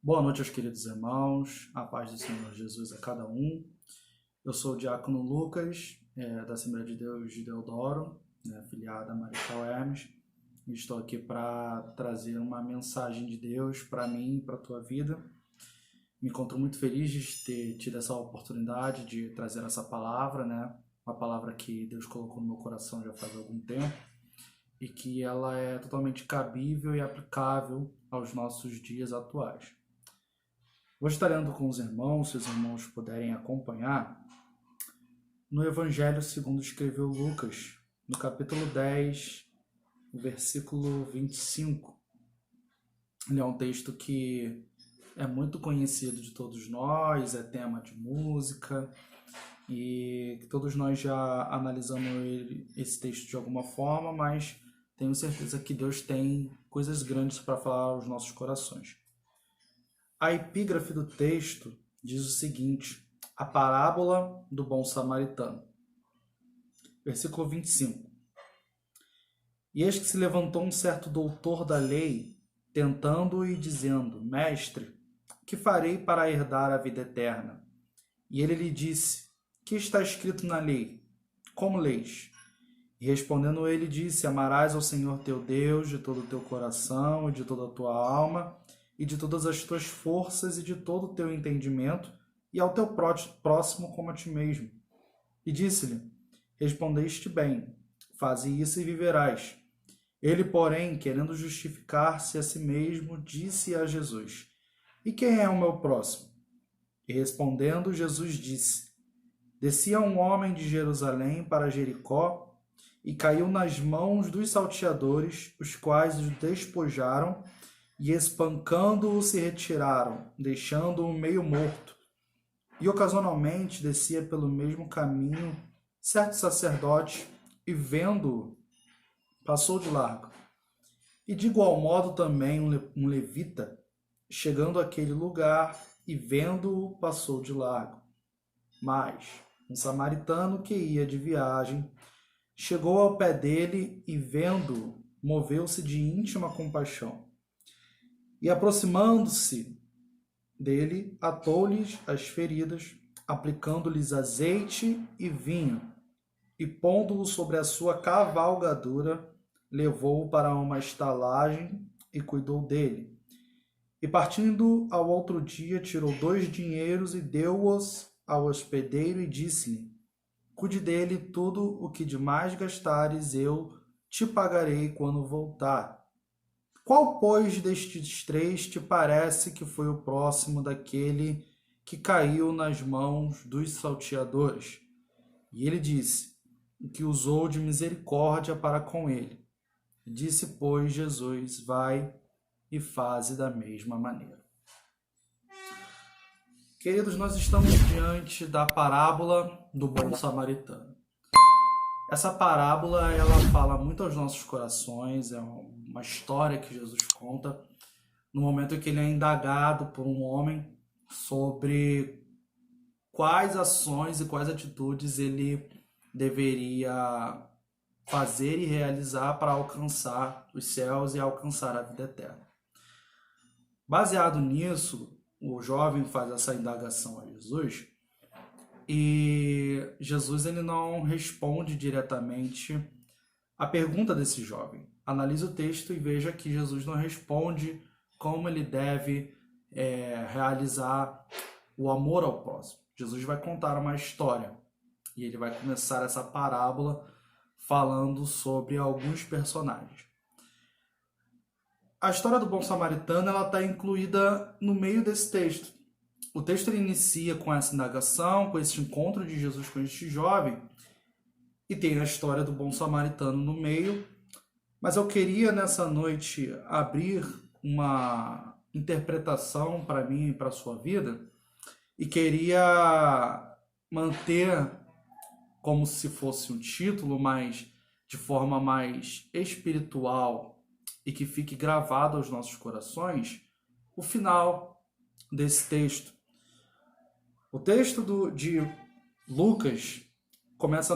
Boa noite, aos queridos irmãos, a paz do Senhor Jesus a cada um. Eu sou o diácono Lucas, da Assembleia de Deus de Deodoro, afiliado a Marechal Hermes, e estou aqui para trazer uma mensagem de Deus para mim e para a tua vida. Me encontro muito feliz de ter tido essa oportunidade de trazer essa palavra, uma palavra que Deus colocou no meu coração já faz algum tempo e que ela é totalmente cabível e aplicável aos nossos dias atuais. Vou estar lendo com os irmãos, se os irmãos puderem acompanhar, no Evangelho segundo escreveu Lucas, no capítulo 10, no versículo 25. Ele é um texto que é muito conhecido de todos nós, é tema de música, e que todos nós já analisamos esse texto de alguma forma, mas tenho certeza que Deus tem coisas grandes para falar aos nossos corações. A epígrafe do texto diz o seguinte: a parábola do bom samaritano. Versículo 25. E eis que se levantou um certo doutor da lei, tentando-o e dizendo: Mestre, que farei para herdar a vida eterna? E ele lhe disse: Que está escrito na lei? Como leis? E respondendo ele disse: Amarás ao Senhor teu Deus de todo o teu coração e de toda a tua alma e de todas as tuas forças e de todo o teu entendimento, e ao teu próximo como a ti mesmo. E disse-lhe: Respondeste bem, faze isso e viverás. Ele, porém, querendo justificar-se a si mesmo, disse a Jesus: E quem é o meu próximo? E respondendo, Jesus disse: Descia um homem de Jerusalém para Jericó e caiu nas mãos dos salteadores, os quais o despojaram e, espancando-o, se retiraram, deixando-o meio morto. E ocasionalmente descia pelo mesmo caminho certo sacerdote, e vendo-o, passou de largo. E de igual modo também um levita, chegando àquele lugar e vendo-o, passou de largo. Mas um samaritano que ia de viagem chegou ao pé dele e, vendo-o, moveu-se de íntima compaixão. E aproximando-se dele, atou-lhes as feridas, aplicando-lhes azeite e vinho, e pondo-o sobre a sua cavalgadura, levou-o para uma estalagem e cuidou dele. E partindo ao outro dia, tirou 2 dinheiros e deu-os ao hospedeiro e disse-lhe: Cuide dele, tudo o que demais gastares eu te pagarei quando voltar. Qual, pois, destes 3 te parece que foi o próximo daquele que caiu nas mãos dos salteadores? E ele disse: O que usou de misericórdia para com ele. Disse, pois, Jesus: Vai e faze da mesma maneira. Queridos, nós estamos diante da parábola do bom samaritano. Essa parábola, ela fala muito aos nossos corações, é uma história que Jesus conta no momento em que ele é indagado por um homem sobre quais ações e quais atitudes ele deveria fazer e realizar para alcançar os céus e alcançar a vida eterna. Baseado nisso, o jovem faz essa indagação a Jesus, e Jesus ele não responde diretamente a pergunta desse jovem. Analise o texto e veja que Jesus não responde como ele deve realizar o amor ao próximo. Jesus vai contar uma história e ele vai começar essa parábola falando sobre alguns personagens. A história do bom samaritano está incluída no meio desse texto. O texto ele inicia com essa indagação, com esse encontro de Jesus com este jovem, e tem a história do bom samaritano no meio, mas eu queria nessa noite abrir uma interpretação para mim e para a sua vida, e queria manter como se fosse um título, mas de forma mais espiritual e que fique gravado aos nossos corações, o final desse texto. O texto de Lucas começa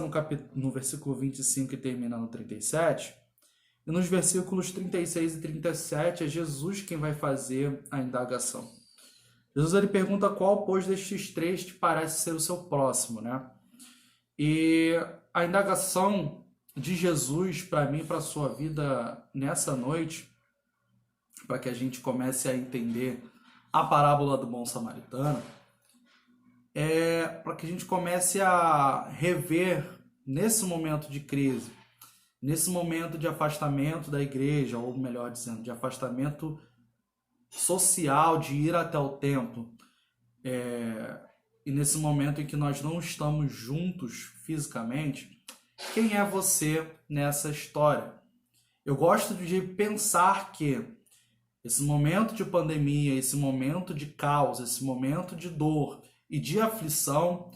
no versículo 25 e termina no 37, e nos versículos 36 e 37 é Jesus quem vai fazer a indagação. Jesus ele pergunta qual, pois, destes três te parece ser o seu próximo, né? E a indagação de Jesus para mim, para a sua vida nessa noite, para que a gente comece a entender a parábola do bom samaritano, é para que a gente comece a rever nesse momento de crise, nesse momento de afastamento da igreja, ou melhor dizendo, de afastamento social, de ir até o templo, e nesse momento em que nós não estamos juntos fisicamente, quem é você nessa história? Eu gosto de pensar que esse momento de pandemia, esse momento de caos, esse momento de dor e de aflição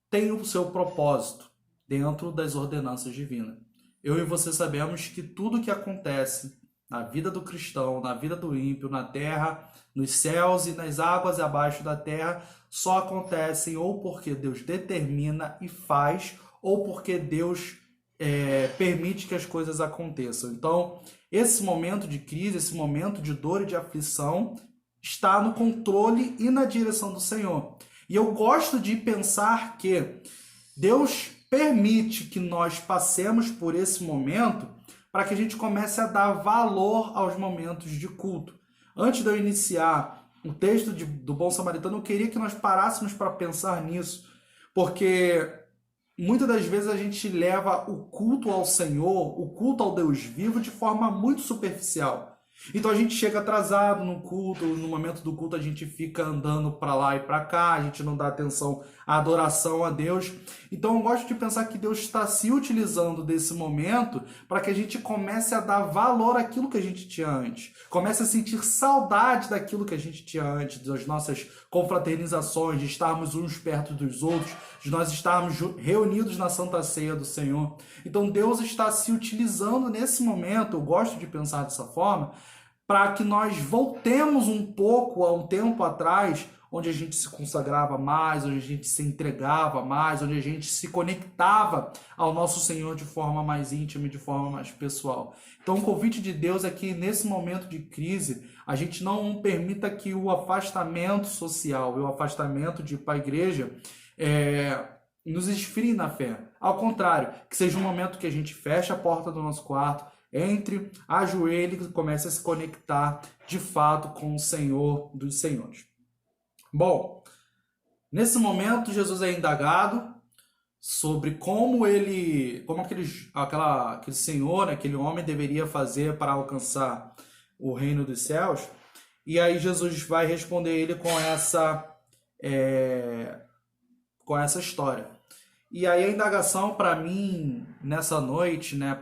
tem o seu propósito dentro das ordenanças divinas. Eu e você sabemos que tudo que acontece na vida do cristão, na vida do ímpio, na terra, nos céus e nas águas abaixo da terra, só acontecem ou porque Deus determina e faz, ou porque Deus permite que as coisas aconteçam. Então, esse momento de crise, esse momento de dor e de aflição está no controle e na direção do Senhor. E eu gosto de pensar que Deus permite que nós passemos por esse momento para que a gente comece a dar valor aos momentos de culto. Antes de eu iniciar o texto do Bom Samaritano, eu queria que nós parássemos para pensar nisso, porque muitas das vezes a gente leva o culto ao Senhor, o culto ao Deus vivo, de forma muito superficial. Então a gente chega atrasado no culto, no momento do culto a gente fica andando para lá e para cá, a gente não dá atenção à adoração a Deus. Então eu gosto de pensar que Deus está se utilizando desse momento para que a gente comece a dar valor àquilo que a gente tinha antes. Comece a sentir saudade daquilo que a gente tinha antes, das nossas confraternizações, de estarmos uns perto dos outros, de nós estarmos reunidos na Santa Ceia do Senhor. Então Deus está se utilizando nesse momento, eu gosto de pensar dessa forma, para que nós voltemos um pouco a um tempo atrás, onde a gente se consagrava mais, onde a gente se entregava mais, onde a gente se conectava ao nosso Senhor de forma mais íntima e de forma mais pessoal. Então o convite de Deus é que nesse momento de crise, a gente não permita que o afastamento social e o afastamento de ir para a igreja nos esfrie na fé. Ao contrário, que seja um momento que a gente feche a porta do nosso quarto, entre, ajoelhe e comece a se conectar de fato com o Senhor dos Senhores. Bom, nesse momento Jesus é indagado sobre como aquele senhor, aquele homem deveria fazer para alcançar o reino dos céus. E aí Jesus vai responder ele com essa história. E aí a indagação para mim nessa noite, né,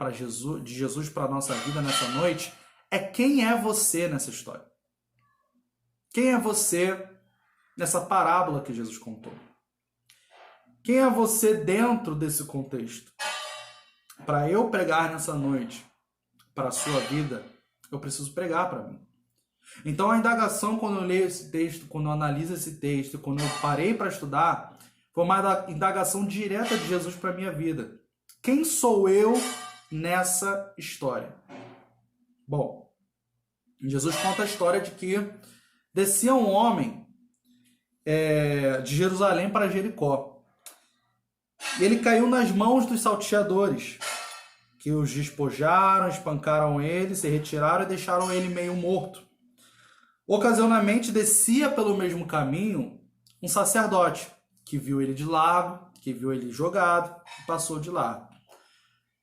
de Jesus para a nossa vida nessa noite, é quem é você nessa história? Quem é você nessa parábola que Jesus contou? Quem é você dentro desse contexto? Para eu pregar nessa noite para a sua vida, eu preciso pregar para mim. Então a indagação, quando eu leio esse texto, quando eu analiso esse texto, quando eu parei para estudar, foi uma indagação direta de Jesus para a minha vida. Quem sou eu nessa história? Bom, Jesus conta a história de que descia um homem de Jerusalém para Jericó. Ele caiu nas mãos dos salteadores, que os despojaram, espancaram ele, se retiraram e deixaram ele meio morto. Ocasionalmente descia pelo mesmo caminho um sacerdote, que viu ele de lado, que viu ele jogado e passou de lado.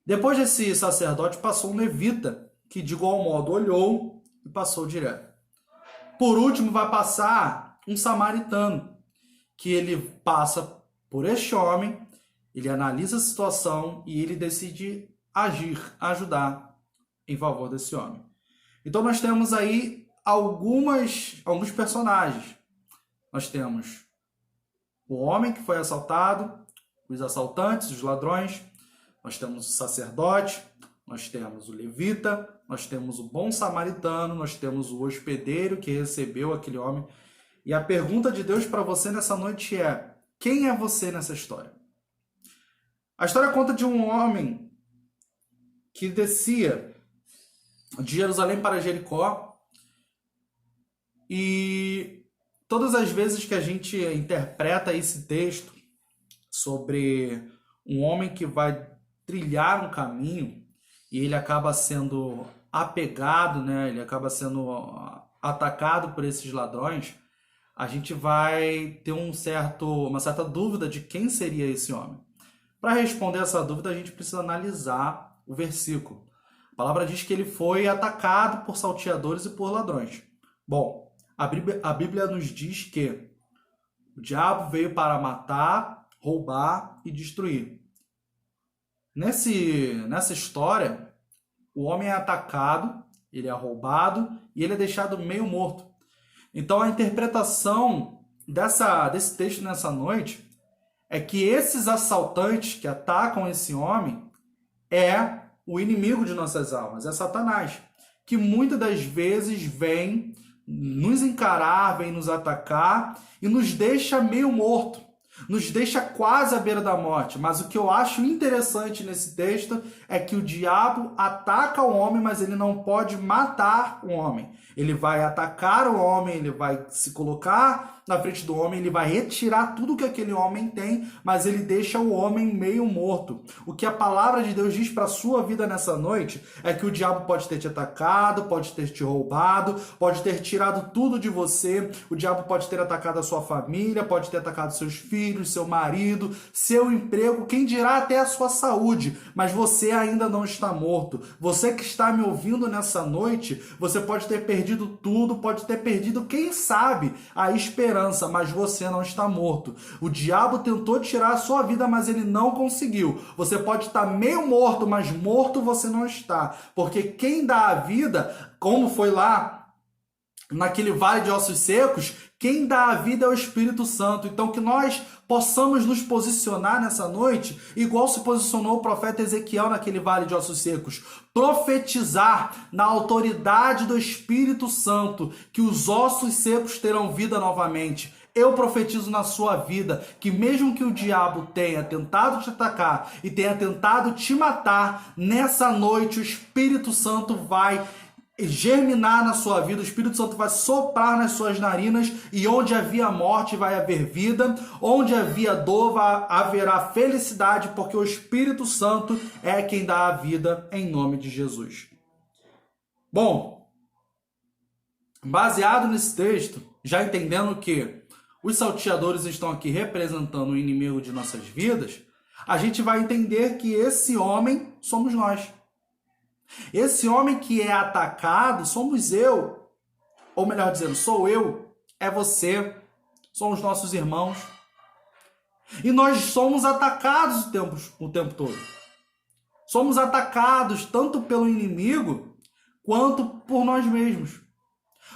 Depois desse sacerdote passou um levita, que de igual modo olhou e passou direto. Por último vai passar um samaritano, que ele passa por este homem, ele analisa a situação e ele decide agir, ajudar em favor desse homem. Então nós temos aí alguns personagens. Nós temos o homem que foi assaltado, os assaltantes, os ladrões, nós temos o sacerdote, nós temos o levita, nós temos o bom samaritano, nós temos o hospedeiro que recebeu aquele homem. E a pergunta de Deus para você nessa noite é: quem é você nessa história? A história conta de um homem que descia de Jerusalém para Jericó e todas as vezes que a gente interpreta esse texto sobre um homem que vai trilhar um caminho e ele acaba sendo apegado, né? Ele acaba sendo atacado por esses ladrões, a gente vai ter uma certa dúvida de quem seria esse homem. Para responder essa dúvida, a gente precisa analisar o versículo. A palavra diz que ele foi atacado por salteadores e por ladrões. Bom, a Bíblia nos diz que o diabo veio para matar, roubar e destruir. Nessa história, o homem é atacado, ele é roubado e ele é deixado meio morto. Então a interpretação desse texto nessa noite é que esses assaltantes que atacam esse homem é o inimigo de nossas almas, é Satanás, que muitas das vezes vem nos encarar, vem nos atacar e nos deixa meio morto, nos deixa quase à beira da morte. Mas o que eu acho interessante nesse texto é que o diabo ataca o homem, mas ele não pode matar o homem. Ele vai atacar o homem, ele vai se colocar na frente do homem, ele vai retirar tudo que aquele homem tem, mas ele deixa o homem meio morto. O que a palavra de Deus diz para a sua vida nessa noite é que o diabo pode ter te atacado, pode ter te roubado, pode ter tirado tudo de você, o diabo pode ter atacado a sua família, pode ter atacado seus filhos, seu marido, seu emprego, quem dirá até a sua saúde, mas você ainda não está morto. Você que está me ouvindo nessa noite, você pode ter perdido tudo, pode ter perdido, quem sabe, a esperança, mas você não está morto. O diabo tentou tirar a sua vida, mas ele não conseguiu. Você pode estar meio morto, mas morto você não está. Porque quem dá a vida, como foi lá naquele vale de ossos secos, quem dá a vida é o Espírito Santo. Então que nós possamos nos posicionar nessa noite, igual se posicionou o profeta Ezequiel naquele vale de ossos secos. Profetizar na autoridade do Espírito Santo que os ossos secos terão vida novamente. Eu profetizo na sua vida que mesmo que o diabo tenha tentado te atacar e tenha tentado te matar, nessa noite o Espírito Santo vai germinar na sua vida, o Espírito Santo vai soprar nas suas narinas e onde havia morte vai haver vida, onde havia dor haverá felicidade, porque o Espírito Santo é quem dá a vida em nome de Jesus. Bom, baseado nesse texto, já entendendo que os salteadores estão aqui representando o inimigo de nossas vidas, a gente vai entender que esse homem somos nós. Esse homem que é atacado somos eu, ou melhor dizendo, sou eu, é você, são os nossos irmãos. E nós somos atacados o tempo todo. Somos atacados tanto pelo inimigo quanto por nós mesmos.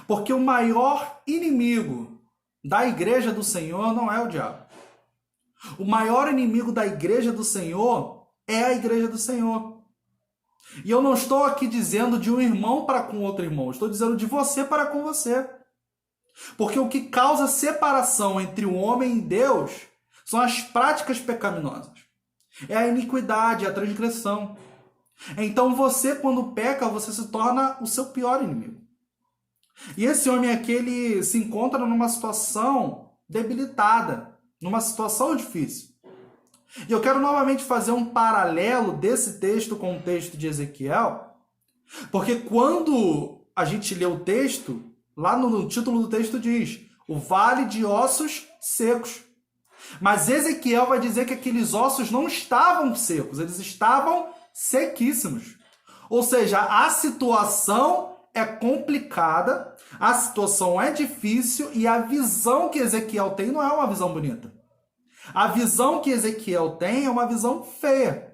Porque o maior inimigo da igreja do Senhor não é o diabo. O maior inimigo da igreja do Senhor é a igreja do Senhor. E eu não estou aqui dizendo de um irmão para com outro irmão, estou dizendo de você para com você. Porque o que causa separação entre o homem e Deus são as práticas pecaminosas. É a iniquidade, a transgressão. Então você, quando peca, você se torna o seu pior inimigo. E esse homem aqui, ele se encontra numa situação debilitada, numa situação difícil. E eu quero novamente fazer um paralelo desse texto com o texto de Ezequiel, porque quando a gente lê o texto, lá no título do texto diz, o vale de ossos secos. Mas Ezequiel vai dizer que aqueles ossos não estavam secos, eles estavam sequíssimos. Ou seja, a situação é complicada, a situação é difícil e a visão que Ezequiel tem não é uma visão bonita. A visão que Ezequiel tem é uma visão feia.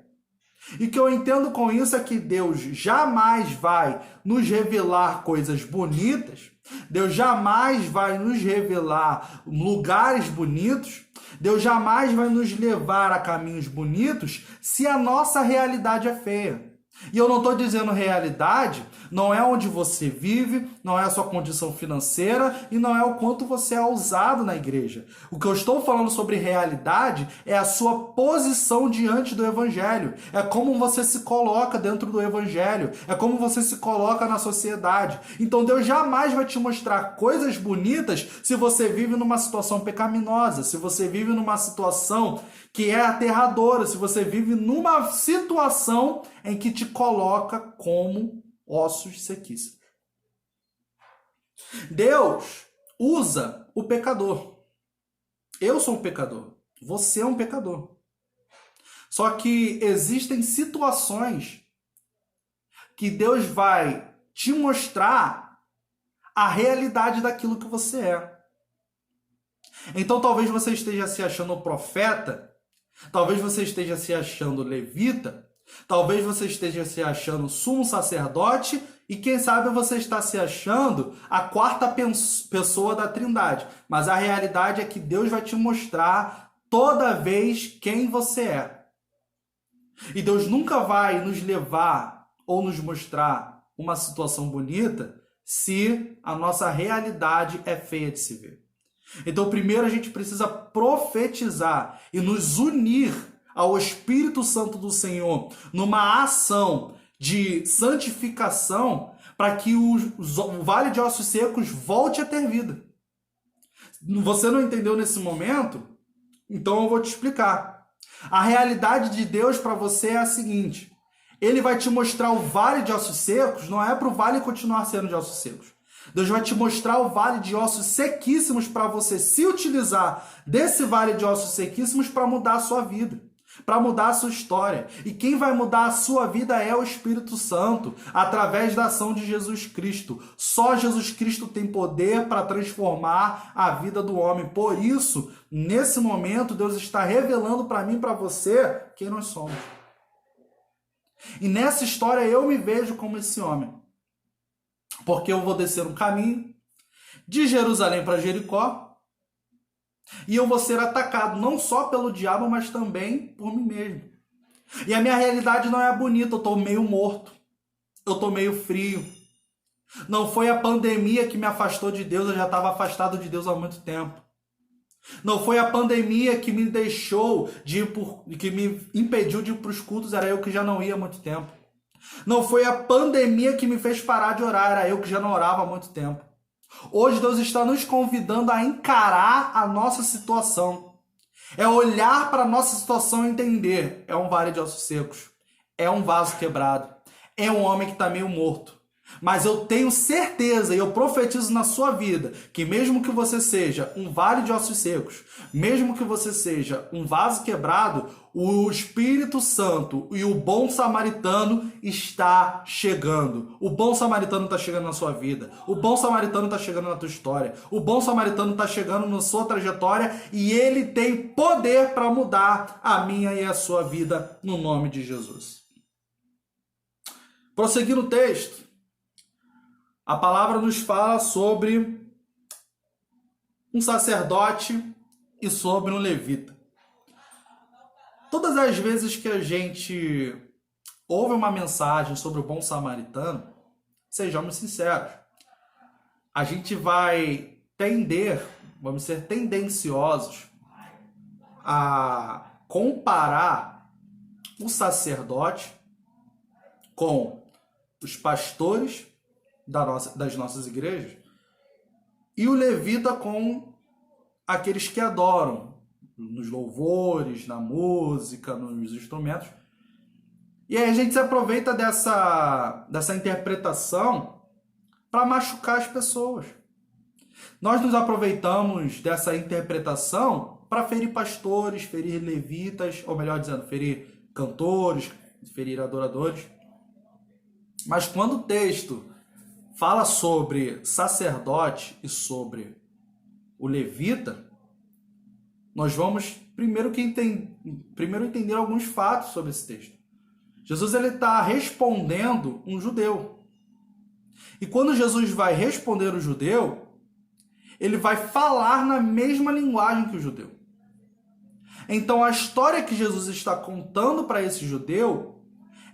E o que eu entendo com isso é que Deus jamais vai nos revelar coisas bonitas, Deus jamais vai nos revelar lugares bonitos, Deus jamais vai nos levar a caminhos bonitos se a nossa realidade é feia. E eu não estou dizendo realidade, não é onde você vive, não é a sua condição financeira e não é o quanto você é ousado na igreja. O que eu estou falando sobre realidade é a sua posição diante do evangelho. É como você se coloca dentro do evangelho. É como você se coloca na sociedade. Então Deus jamais vai te mostrar coisas bonitas se você vive numa situação pecaminosa, se você vive numa situação que é aterradora, se você vive numa situação em que te coloca como ossos sequíssimos. Deus usa o pecador. Eu sou um pecador. Você é um pecador. Só que existem situações que Deus vai te mostrar a realidade daquilo que você é. Então talvez você esteja se achando profeta, talvez você esteja se achando levita, talvez você esteja se achando sumo sacerdote e quem sabe você está se achando a quarta pessoa da Trindade. Mas a realidade é que Deus vai te mostrar toda vez quem você é. E Deus nunca vai nos levar ou nos mostrar uma situação bonita se a nossa realidade é feia de se ver. Então, primeiro a gente precisa profetizar e nos unir ao Espírito Santo do Senhor numa ação de santificação para que o vale de ossos secos volte a ter vida. Você não entendeu nesse momento? Então eu vou te explicar. A realidade de Deus para você é a seguinte: Ele vai te mostrar o vale de ossos secos, não é para o vale continuar sendo de ossos secos. Deus vai te mostrar o vale de ossos sequíssimos para você se utilizar desse vale de ossos sequíssimos para mudar a sua vida, para mudar a sua história. E quem vai mudar a sua vida é o Espírito Santo, através da ação de Jesus Cristo. Só Jesus Cristo tem poder para transformar a vida do homem. Por isso, nesse momento, Deus está revelando para mim e para você quem nós somos. E nessa história eu me vejo como esse homem. Porque eu vou descer um caminho de Jerusalém para Jericó e eu vou ser atacado não só pelo diabo, mas também por mim mesmo. E a minha realidade não é bonita, eu estou meio morto, eu estou meio frio. Não foi a pandemia que me afastou de Deus, eu já estava afastado de Deus há muito tempo. Não foi a pandemia que me deixou que me impediu de ir para os cultos, era eu que já não ia há muito tempo. Não foi a pandemia que me fez parar de orar, era eu que já não orava há muito tempo. Hoje Deus está nos convidando a encarar a nossa situação. É olhar para a nossa situação e entender. É um vale de ossos secos. É um vaso quebrado. É um homem que está meio morto. Mas eu tenho certeza e eu profetizo na sua vida que mesmo que você seja um vale de ossos secos, mesmo que você seja um vaso quebrado, o Espírito Santo e o bom samaritano está chegando. O bom samaritano está chegando na sua vida. O bom samaritano está chegando na tua história. O bom samaritano está chegando na sua trajetória e ele tem poder para mudar a minha e a sua vida no nome de Jesus. Prosseguindo o texto, a palavra nos fala sobre um sacerdote e sobre um levita. Todas as vezes que a gente ouve uma mensagem sobre o bom samaritano, sejamos sinceros, a gente vai vamos ser tendenciosos a comparar o sacerdote com os pastores das nossas igrejas e o levita com aqueles que adoram nos louvores, na música, nos instrumentos. E aí a gente se aproveita dessa interpretação para machucar as pessoas. Nós nos aproveitamos dessa interpretação para ferir pastores, ferir levitas, ou melhor dizendo, ferir cantores, ferir adoradores. Mas quando o texto fala sobre sacerdote e sobre o levita, nós vamos primeiro entender alguns fatos sobre esse texto. Jesus está respondendo um judeu. E quando Jesus vai responder o judeu, ele vai falar na mesma linguagem que o judeu. Então a história que Jesus está contando para esse judeu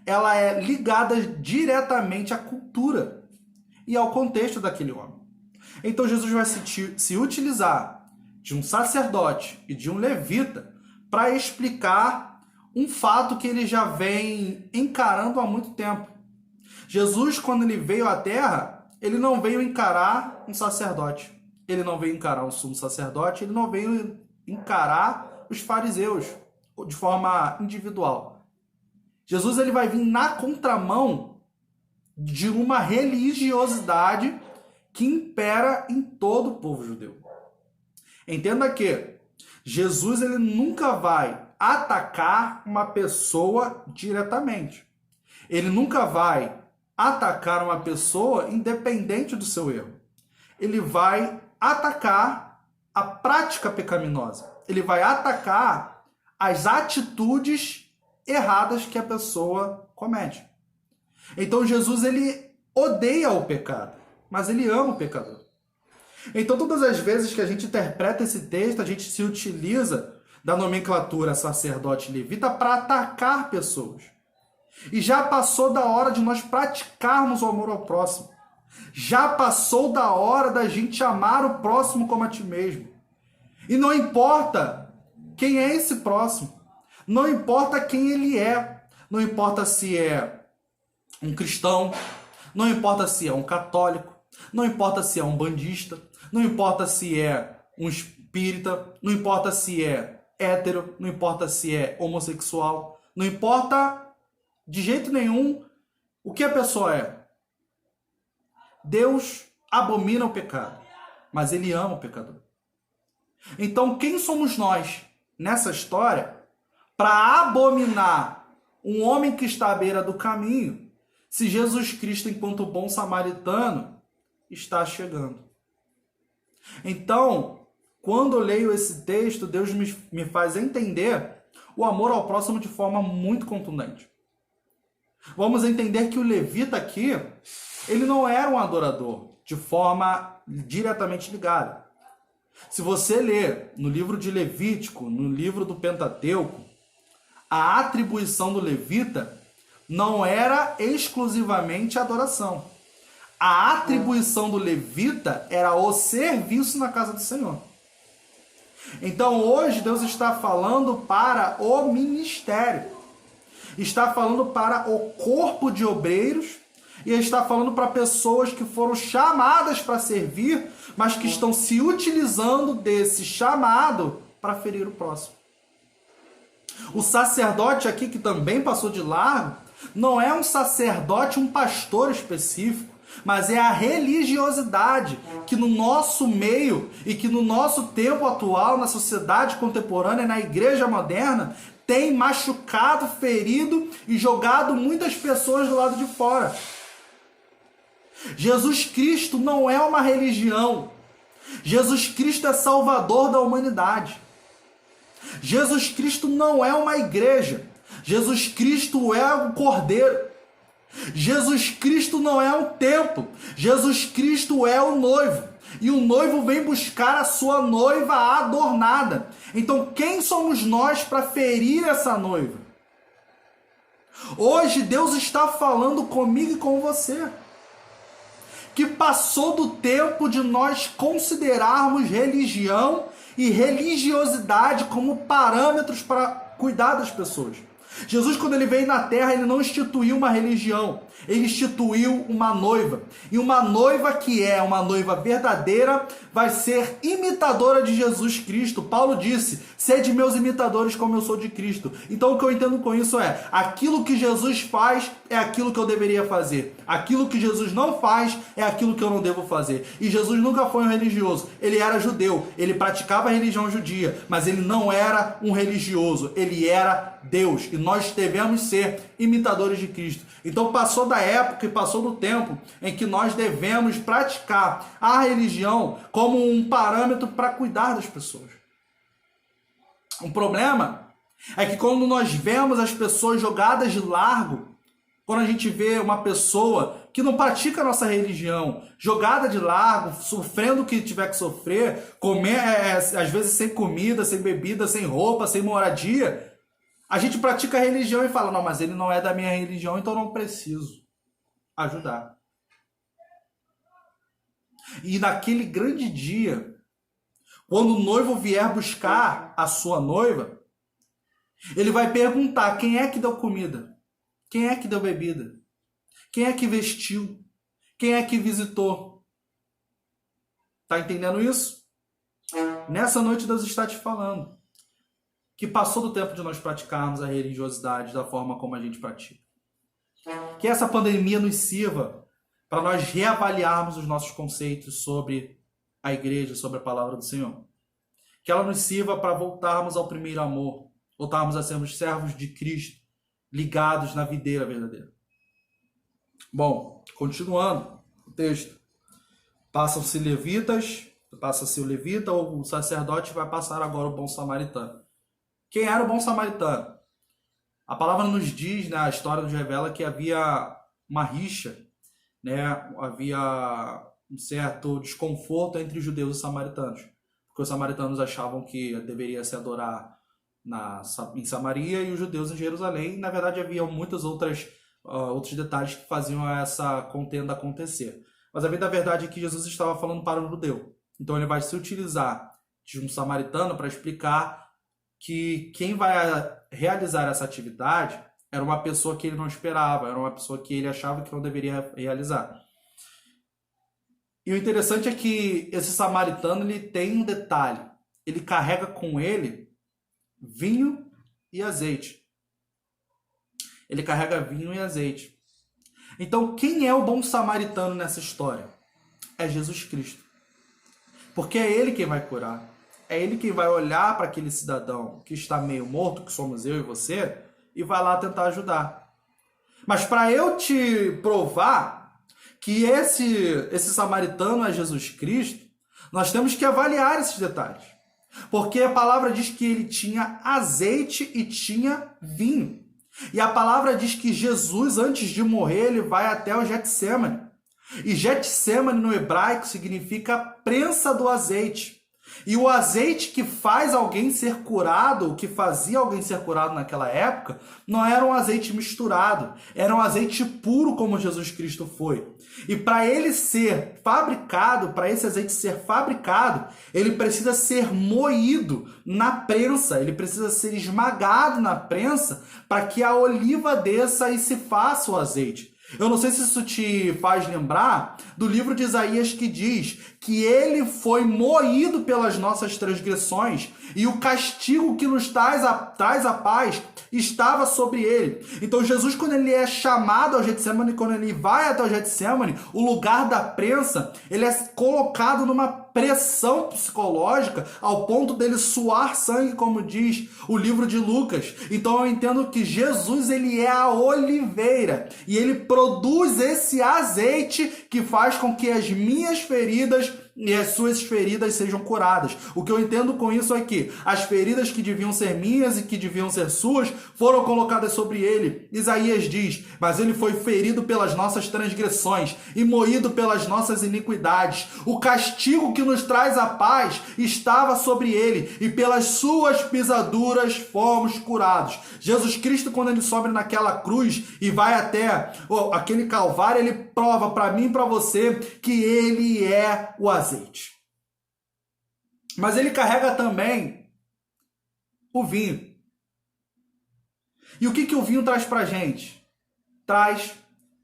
ela é ligada diretamente à cultura e ao contexto daquele homem. Então Jesus vai se utilizar de um sacerdote e de um levita para explicar um fato que ele já vem encarando há muito tempo. Jesus, quando ele veio à Terra, ele não veio encarar um sacerdote. Ele não veio encarar um sumo sacerdote, ele não veio encarar os fariseus de forma individual. Jesus ele vai vir na contramão de uma religiosidade que impera em todo o povo judeu. Entenda que Jesus ele nunca vai atacar uma pessoa diretamente. Ele nunca vai atacar uma pessoa independente do seu erro. Ele vai atacar a prática pecaminosa. Ele vai atacar as atitudes erradas que a pessoa comete. Então Jesus ele odeia o pecado, mas ele ama o pecador. Então todas as vezes que a gente interpreta esse texto, a gente se utiliza da nomenclatura sacerdote e levita para atacar pessoas. E já passou da hora de nós praticarmos o amor ao próximo. Já passou da hora da gente amar o próximo como a ti mesmo. E não importa quem é esse próximo. Não importa quem ele é. Não importa se é um cristão. Não importa se é um católico. Não importa se é um bandista. Não importa se é um espírita. Não importa se é hétero. Não importa se é homossexual. Não importa de jeito nenhum o que a pessoa é. Deus abomina o pecado, mas ele ama o pecador. Então, quem somos nós nessa história para abominar um homem que está à beira do caminho, se Jesus Cristo, enquanto bom samaritano, está chegando? Então, quando eu leio esse texto, Deus me faz entender o amor ao próximo de forma muito contundente. Vamos entender que o levita aqui, ele não era um adorador de forma diretamente ligada. Se você ler no livro de Levítico, no livro do Pentateuco, a atribuição do levita não era exclusivamente a adoração. A atribuição do levita era o serviço na casa do Senhor. Então hoje Deus está falando para o ministério. Está falando para o corpo de obreiros e está falando para pessoas que foram chamadas para servir, mas que estão se utilizando desse chamado para ferir o próximo. O sacerdote aqui, que também passou de largo, não é um sacerdote, um pastor específico, mas é a religiosidade que no nosso meio e que no nosso tempo atual, na sociedade contemporânea, na igreja moderna, tem machucado, ferido e jogado muitas pessoas do lado de fora. Jesus Cristo não é uma religião. Jesus Cristo é Salvador da humanidade. Jesus Cristo não é uma igreja. Jesus Cristo é um cordeiro. Jesus Cristo não é um templo. Jesus Cristo é o noivo. E o noivo vem buscar a sua noiva adornada. Então quem somos nós para ferir essa noiva? Hoje Deus está falando comigo e com você, que passou do tempo de nós considerarmos religião e religiosidade como parâmetros para cuidar das pessoas. Jesus, quando ele veio na terra, ele não instituiu uma religião, ele instituiu uma noiva. E uma noiva que é uma noiva verdadeira vai ser imitadora de Jesus Cristo. Paulo disse, sede meus imitadores como eu sou de Cristo. Então o que eu entendo com isso é, aquilo que Jesus faz é aquilo que eu deveria fazer. Aquilo que Jesus não faz é aquilo que eu não devo fazer. E Jesus nunca foi um religioso, ele era judeu, ele praticava a religião judia, mas ele não era um religioso, ele era Deus. E nós devemos ser imitadores de Cristo. Então passou da época e passou do tempo em que nós devemos praticar a religião como um parâmetro para cuidar das pessoas. O problema é que quando nós vemos as pessoas jogadas de largo, quando a gente vê uma pessoa que não pratica a nossa religião, jogada de largo, sofrendo o que tiver que sofrer, comer, às vezes sem comida, sem bebida, sem roupa, sem moradia, A gente pratica a religião e fala, não, mas ele não é da minha religião, então eu não preciso ajudar. E naquele grande dia, quando o noivo vier buscar a sua noiva, ele vai perguntar quem é que deu comida, quem é que deu bebida, quem é que vestiu, quem é que visitou. Tá entendendo isso? Nessa noite Deus está te falando que passou do tempo de nós praticarmos a religiosidade da forma como a gente pratica. Que essa pandemia nos sirva para nós reavaliarmos os nossos conceitos sobre a igreja, sobre a palavra do Senhor. Que ela nos sirva para voltarmos ao primeiro amor, voltarmos a sermos servos de Cristo, ligados na videira verdadeira. Bom, continuando o texto. Passa-se o levita, ou o sacerdote vai passar agora o bom samaritano. Quem era o bom samaritano? A palavra nos diz, né, a história nos revela que havia uma rixa, né, havia um certo desconforto entre os judeus e os samaritanos. Porque os samaritanos achavam que deveria se adorar em Samaria e os judeus em Jerusalém. Na verdade, havia muitos outros detalhes que faziam essa contenda acontecer. Mas a verdade é que Jesus estava falando para o judeu. Então ele vai se utilizar de um samaritano para explicar que quem vai realizar essa atividade era uma pessoa que ele não esperava, era uma pessoa que ele achava que não deveria realizar. E o interessante é que esse samaritano ele tem um detalhe. Ele carrega com ele vinho e azeite. Ele carrega vinho e azeite. Então, quem é o bom samaritano nessa história? É Jesus Cristo. Porque é ele quem vai curar. É ele quem vai olhar para aquele cidadão que está meio morto, que somos eu e você, e vai lá tentar ajudar. Mas para eu te provar que esse samaritano é Jesus Cristo, nós temos que avaliar esses detalhes. Porque a palavra diz que ele tinha azeite e tinha vinho. E a palavra diz que Jesus, antes de morrer, ele vai até o Getsemane. E Getsemane no hebraico significa prensa do azeite. E o azeite que faz alguém ser curado, o que fazia alguém ser curado naquela época, não era um azeite misturado, era um azeite puro como Jesus Cristo foi. E para ele ser fabricado, para esse azeite ser fabricado, ele precisa ser moído na prensa, ele precisa ser esmagado na prensa para que a oliva desça e se faça o azeite. Eu não sei se isso te faz lembrar do livro de Isaías que diz que ele foi moído pelas nossas transgressões e o castigo que nos traz a paz estava sobre ele. Então Jesus, quando ele é chamado ao Getsemane, quando ele vai até o Getsemane, o lugar da prensa, ele é colocado numa pressão psicológica ao ponto dele suar sangue, como diz o livro de Lucas. Então eu entendo que Jesus, ele é a oliveira e ele produz esse azeite que faz com que as minhas feridas e as suas feridas sejam curadas. O que eu entendo com isso é que as feridas que deviam ser minhas e que deviam ser suas foram colocadas sobre ele. Isaías diz: mas ele foi ferido pelas nossas transgressões e moído pelas nossas iniquidades. O castigo que nos traz a paz estava sobre ele e pelas suas pisaduras fomos curados. Jesus Cristo, quando ele sobe naquela cruz e vai até aquele calvário, ele prova para mim e para você que ele é o azeite. Mas ele carrega também o vinho. E o que o vinho traz para a gente? Traz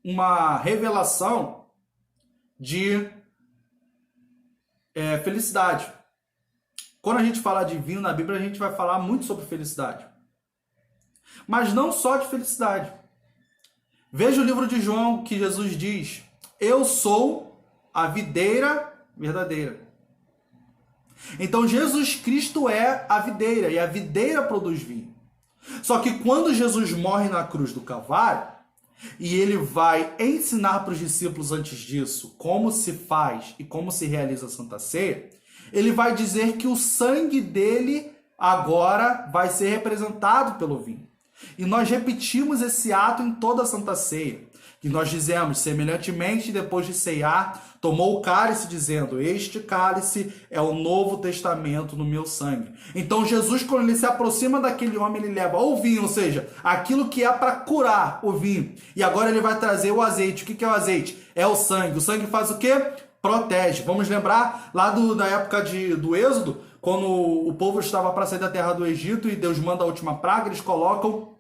uma revelação de felicidade. Quando a gente fala de vinho na Bíblia, a gente vai falar muito sobre felicidade. Mas não só de felicidade. Veja o livro de João que Jesus diz: eu sou a videira verdadeira. Então Jesus Cristo é a videira e a videira produz vinho. Só que quando Jesus morre na cruz do Calvário e ele vai ensinar para os discípulos antes disso como se faz e como se realiza a Santa Ceia, ele vai dizer que o sangue dele agora vai ser representado pelo vinho. E nós repetimos esse ato em toda a Santa Ceia. E nós dizemos: semelhantemente, depois de ceiar, Tomou o cálice dizendo, este cálice é o Novo Testamento no meu sangue. Então Jesus, quando ele se aproxima daquele homem, ele leva o vinho, ou seja, aquilo que é para curar o vinho. E agora ele vai trazer o azeite. O que é o azeite? É o sangue. O sangue faz o quê? Protege. Vamos lembrar lá da época do Êxodo, quando o povo estava para sair da terra do Egito e Deus manda a última praga, eles colocam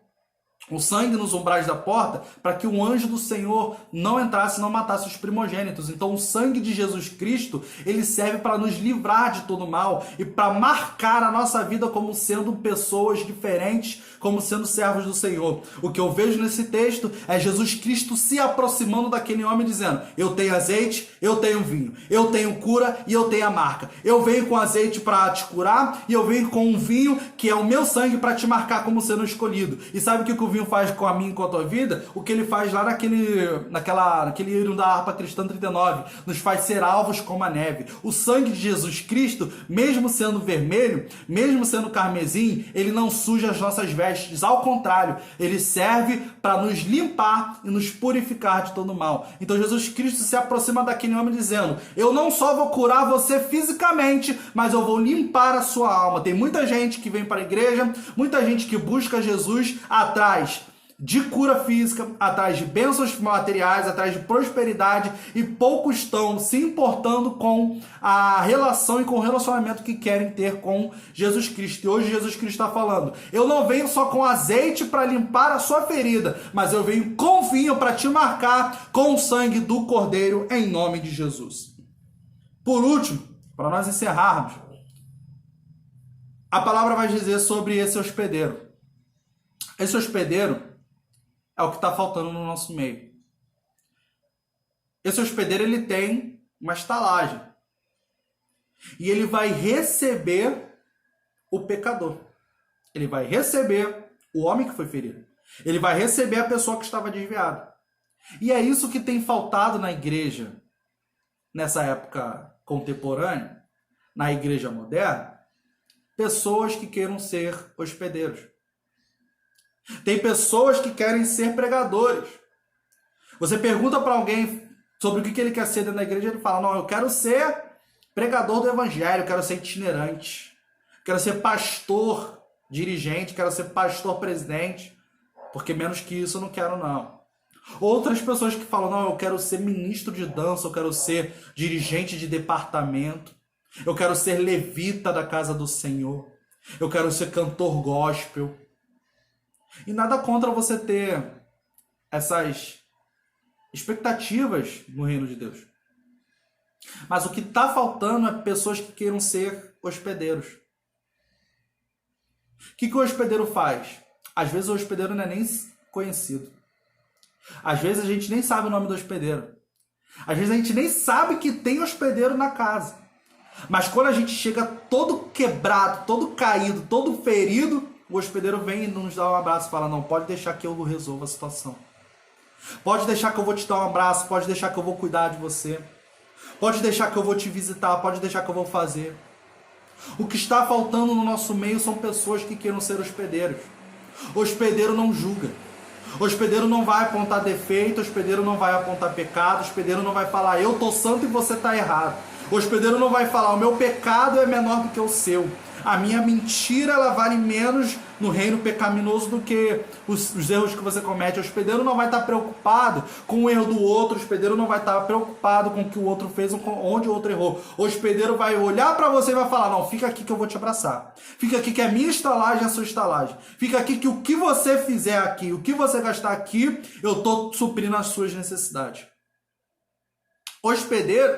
o sangue nos umbrais da porta para que o anjo do Senhor não entrasse e não matasse os primogênitos. Então o sangue de Jesus Cristo, ele serve para nos livrar de todo mal e para marcar a nossa vida como sendo pessoas diferentes, como sendo servos do Senhor. O que eu vejo nesse texto é Jesus Cristo se aproximando daquele homem dizendo, eu tenho azeite, eu tenho vinho, eu tenho cura e eu tenho a marca. Eu venho com azeite para te curar e eu venho com um vinho que é o meu sangue para te marcar como sendo escolhido. E sabe o que o vinho faz com a minha e com a tua vida? O que ele faz lá naquele hino da harpa cristã 39, nos faz ser alvos como a neve. O sangue de Jesus Cristo, mesmo sendo vermelho, mesmo sendo carmesim, ele não suja as nossas vestes, ao contrário, ele serve para nos limpar e nos purificar de todo mal. Então Jesus Cristo se aproxima daquele homem dizendo, eu não só vou curar você fisicamente, mas eu vou limpar a sua alma. Tem muita gente que vem para a igreja, muita gente que busca Jesus atrás de cura física, atrás de bênçãos materiais, atrás de prosperidade, e poucos estão se importando com a relação e com o relacionamento que querem ter com Jesus Cristo. E hoje Jesus Cristo está falando, eu não venho só com azeite para limpar a sua ferida, mas eu venho com vinho para te marcar com o sangue do Cordeiro, em nome de Jesus. Por último, para nós encerrarmos, a palavra vai dizer sobre esse hospedeiro. Esse hospedeiro é o que está faltando no nosso meio. Esse hospedeiro, ele tem uma estalagem. E ele vai receber o pecador. Ele vai receber o homem que foi ferido. Ele vai receber a pessoa que estava desviada. E é isso que tem faltado na igreja, nessa época contemporânea, na igreja moderna, pessoas que queiram ser hospedeiros. Tem pessoas que querem ser pregadores. Você pergunta para alguém sobre o que ele quer ser dentro da igreja, ele fala, não, eu quero ser pregador do evangelho, eu quero ser itinerante, quero ser pastor dirigente, quero ser pastor presidente, porque menos que isso eu não quero não. Outras pessoas que falam, não, eu quero ser ministro de dança, eu quero ser dirigente de departamento, eu quero ser levita da casa do Senhor, eu quero ser cantor gospel. E nada contra você ter essas expectativas no reino de Deus. Mas o que está faltando é pessoas que queiram ser hospedeiros. O que o hospedeiro faz? Às vezes o hospedeiro não é nem conhecido. Às vezes a gente nem sabe o nome do hospedeiro. Às vezes a gente nem sabe que tem hospedeiro na casa. Mas quando a gente chega todo quebrado, todo caído, todo ferido, o hospedeiro vem e nos dá um abraço e fala, não, pode deixar que eu resolva a situação. Pode deixar que eu vou te dar um abraço, pode deixar que eu vou cuidar de você. Pode deixar que eu vou te visitar, pode deixar que eu vou fazer. O que está faltando no nosso meio são pessoas que queiram ser hospedeiros. O hospedeiro não julga. O hospedeiro não vai apontar defeito, o hospedeiro não vai apontar pecado, o hospedeiro não vai falar, eu tô santo e você tá errado. O hospedeiro não vai falar, o meu pecado é menor do que o seu. A minha mentira, ela vale menos no reino pecaminoso do que os erros que você comete. O hospedeiro não vai estar preocupado com o erro do outro. O hospedeiro não vai estar preocupado com o que o outro fez ou onde o outro errou. O hospedeiro vai olhar para você e vai falar, não, fica aqui que eu vou te abraçar. Fica aqui que a minha estalagem é a sua estalagem. Fica aqui que o que você fizer aqui, o que você gastar aqui, eu estou suprindo as suas necessidades. O hospedeiro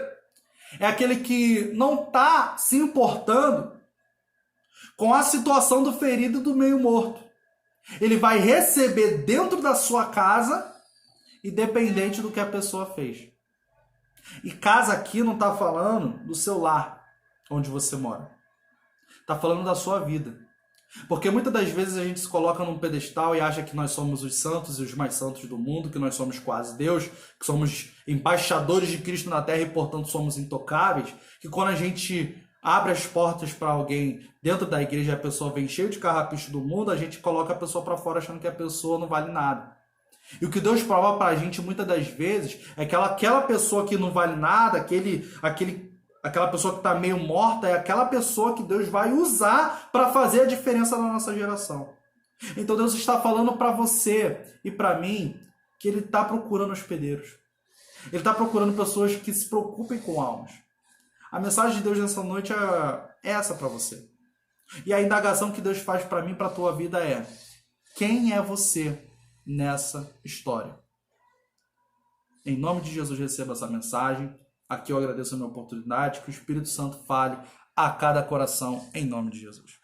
é aquele que não está se importando com a situação do ferido e do meio morto. Ele vai receber dentro da sua casa, independente do que a pessoa fez. E casa aqui não está falando do seu lar, onde você mora. Está falando da sua vida. Porque muitas das vezes a gente se coloca num pedestal e acha que nós somos os santos e os mais santos do mundo, que nós somos quase Deus, que somos embaixadores de Cristo na terra e, portanto, somos intocáveis, que quando a gente abre as portas para alguém dentro da igreja e a pessoa vem cheia de carrapicho do mundo, a gente coloca a pessoa para fora achando que a pessoa não vale nada. E o que Deus prova para a gente muitas das vezes é que aquela pessoa que não vale nada, aquela pessoa que está meio morta, é aquela pessoa que Deus vai usar para fazer a diferença na nossa geração. Então Deus está falando para você e para mim que Ele está procurando hospedeiros. Ele está procurando pessoas que se preocupem com almas. A mensagem de Deus nessa noite é essa para você. E a indagação que Deus faz para mim e para a tua vida é: quem é você nessa história? Em nome de Jesus, receba essa mensagem. Aqui eu agradeço a minha oportunidade. Que o Espírito Santo fale a cada coração, em nome de Jesus.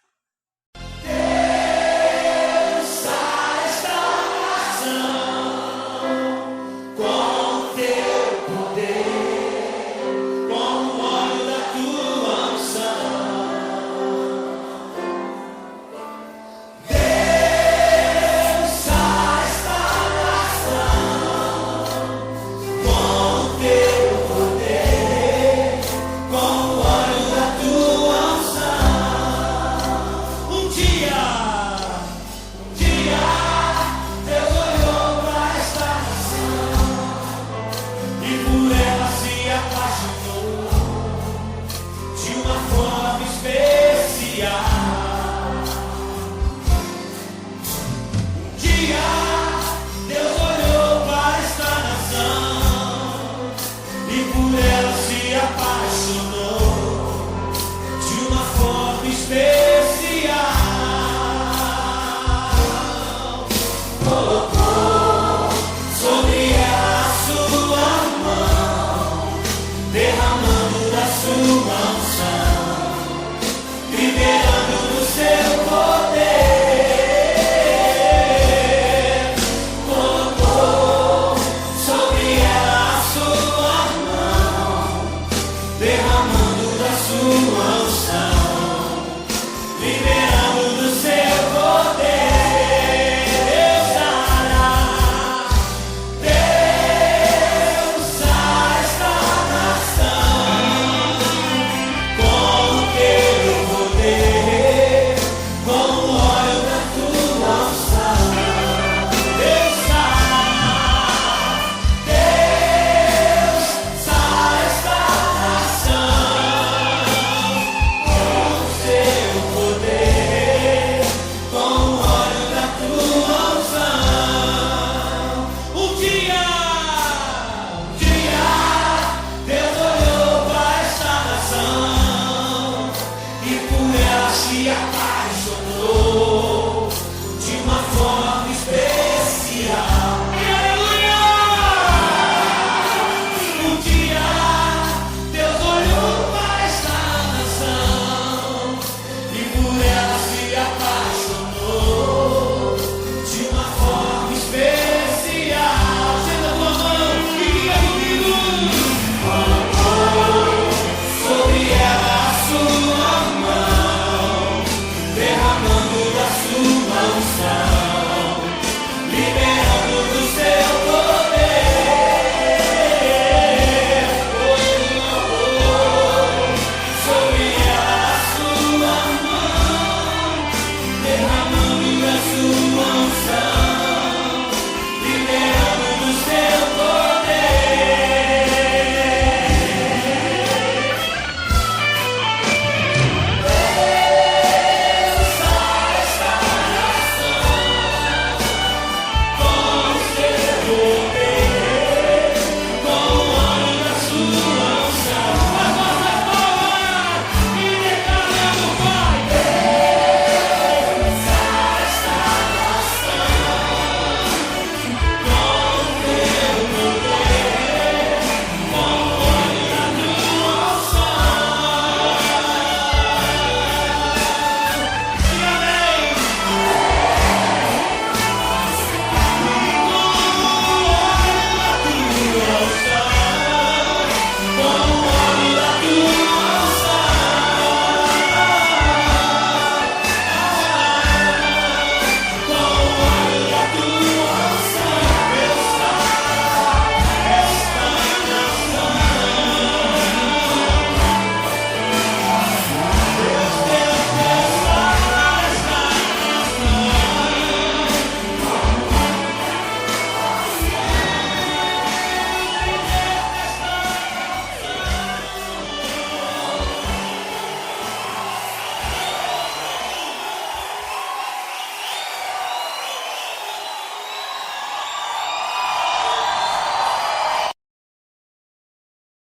Se apaixonou.